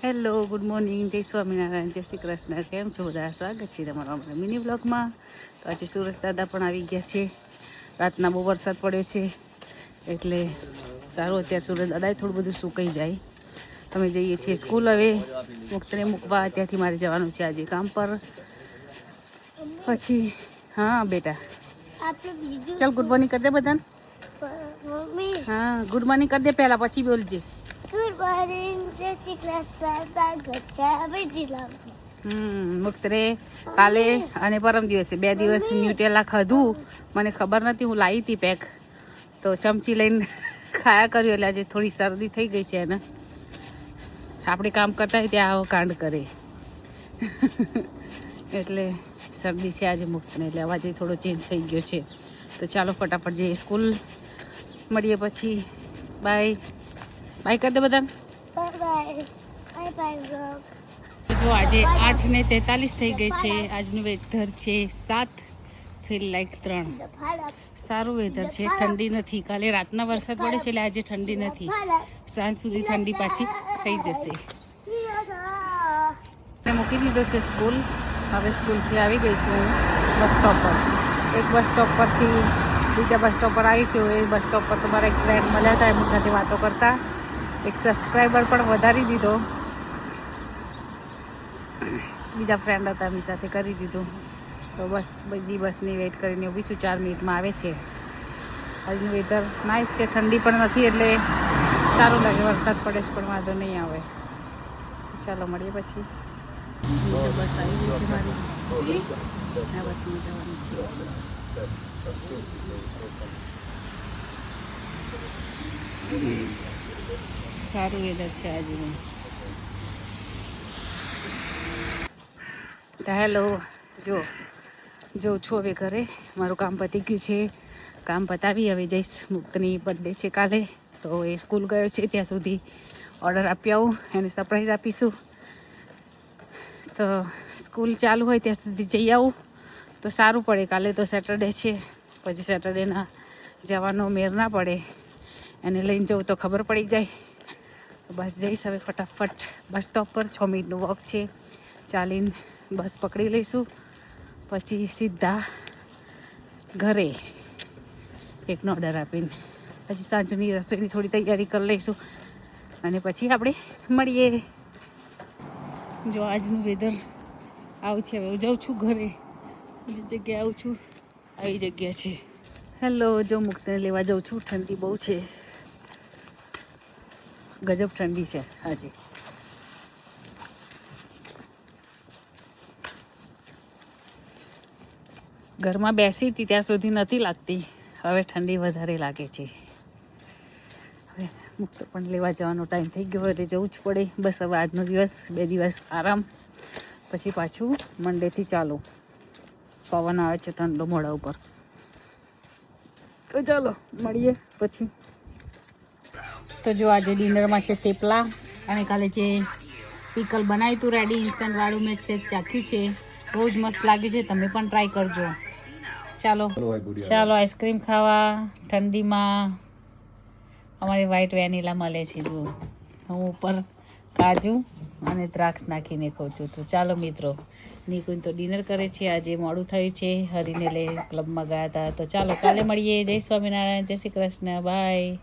Hello, good morning, જય સ્વામિનારાયણ, જય શ્રી કૃષ્ણ. કેમ છો બધા? સ્વાગત છે તમારું અમારા મિની બ્લોગમાં. તો આજે સુરજ દાદા પણ આવી ગયા છે. રાતના બહુ વરસાદ પડ્યો છે એટલે સારું, અત્યારે સુરજ દાદાએ થોડું બધું સુકાઈ જાય. અમે જઈએ છીએ સ્કૂલ હવે મુક્તને મૂકવા. ત્યાંથી મારે જવાનું છે આજે કામ પર. પછી હા બેટા, ચાલ ગુડ મોર્નિંગ કરી દે બધાને. હા, ગુડ મોર્નિંગ કરી દે પહેલા, પછી બોલજે. ગુડ મોર્નિંગ, જય શ્રી કૃષ્ણ. સ્વાગત છે મુક્ત રે. કાલે અને પરમ દિવસે 2 દિવસ ન્યુટેલા ખાધું. મને ખબર નથી, હું લાવી હતી પેક, તો ચમચી લઈને ખાયા કર્યું એટલે આજે થોડી શરદી થઈ ગઈ છે એને. આપણે કામ કરતા હોય ત્યાં આવો કાંડ કરે એટલે શરદી છે આજે મુક્તને, એટલે અવાજ થોડો ચેન્જ થઈ ગયો છે. તો ચાલો ફટાફટ જઈએ સ્કૂલ. મળીએ પછી. બાય બાય કરી દે બધાને. જો આજે 8:43 થઈ ગઈ છે. આજનું વેધર છે 7, ફીલ લાઈક 3. સારું વેધર છે, ઠંડી નથી. કાલે રાતના વરસાદ પડે છે એટલે આજે ઠંડી નથી. સાંજ સુધી ઠંડી પાછી થઈ જશે. મૂકી દીધો છે સ્કૂલ. હવે સ્કૂલથી આવી ગઈ છું હું બસ સ્ટોપ પર. એક બસ સ્ટોપ પરથી બીજા બસ સ્ટોપ પર આવી છું. એ બસ સ્ટોપ પર તો મારા એક ફ્રેન્ડ મળ્યા હતા, એમની સાથે વાતો કરતા. એક સબસ્ક્રાઈબર પણ વધારી દીધો. બીજા ફ્રેન્ડ હતા, એમની સાથે કરી દીધું. તો બસ બીજી બસની વેઇટ કરીને ઊભી છું. 4 મિનિટમાં આવે છે. આજનું વેધર નાઇસ છે, ઠંડી પણ નથી એટલે સારું લાગે. વરસાદ પડે છે પણ વાંધો નહીં આવે. ચાલો મળીએ પછી. બસ આવી ગઈ છે મારી. આ બસમાં જવાનું છે. સારું વેધર છે આજનું. હેલો, જો છું હવે ઘરે. મારું કામ પતી ગયું છે. કામ પતાવી હવે જઈશ. મુક્તની બર્થડે છે કાલે, તો એ સ્કૂલ ગયો છે. ત્યાં સુધી ઓર્ડર આપી આવું, એને સરપ્રાઈઝ આપીશું. તો સ્કૂલ ચાલુ હોય ત્યાં સુધી જઈ આવું તો સારું પડે. કાલે તો સેટરડે છે, પછી સેટરડેના જવાનો મેર ના પડે. એને લઈને જવું તો ખબર પડી જાય. બસ જઈશ હવે ફટાફટ બસ સ્ટોપ પર. 6 મિનિટનું વોક છે. ચાલીને બસ પકડી લઈશું, પછી સીધા ઘરે એકનો ઓર્ડર આપીને પછી સાંજની રસોઈની થોડી તૈયારી કરી લઈશું અને પછી આપણે મળીએ. જો આજનું વેધર આવું છે. હવે હું જાઉં છું ઘરે. બીજી જગ્યાએ આવું છું, આવી જગ્યા છે. હેલો, જો મુક્તને લેવા જાઉં છું. ઠંડી બહુ છે, ગજબ ઠંડી છે આજે. ઘરમાં બેસી હતી ત્યાં સુધી નથી લાગતી, હવે ઠંડી વધારે લાગે છે. હવે મુક્ત પણ લેવા જવાનો ટાઈમ થઈ ગયો એટલે જવું જ પડે. બસ હવે આજનો દિવસ 2 દિવસ આરામ, પછી પાછું મંડેથી ચાલુ. પવન આવે છે ઠંડો મોઢા ઉપર. તો ચાલો મળીએ પછી. તો જો આજે ડિનરમાં છે થેપલા, અને કાલે જે પીકલ બનાવ્યું હતું રેડી ઇન્સ્ટન્ટવાળું, મેં છે ચાખ્યું છે. બહુ જ મસ્ત લાગે છે. તમે પણ ટ્રાય કરજો. ચાલો આઈસ્ક્રીમ ખાવા ઠંડીમાં. અમારી વ્હાઈટ વેનીલા મળે છે. જુઓ, હું ઉપર કાજુ અને દ્રાક્ષ નાખીને ખાઉં છું. તો ચાલો મિત્રો, નિકુંજ તો ડિનર કરે છે. આજે મોડું થયું છે, હરીને લઈ ક્લબમાં ગયા હતા. તો ચાલો કાલે મળીએ. જય સ્વામિનારાયણ, જય શ્રી કૃષ્ણ, બાય.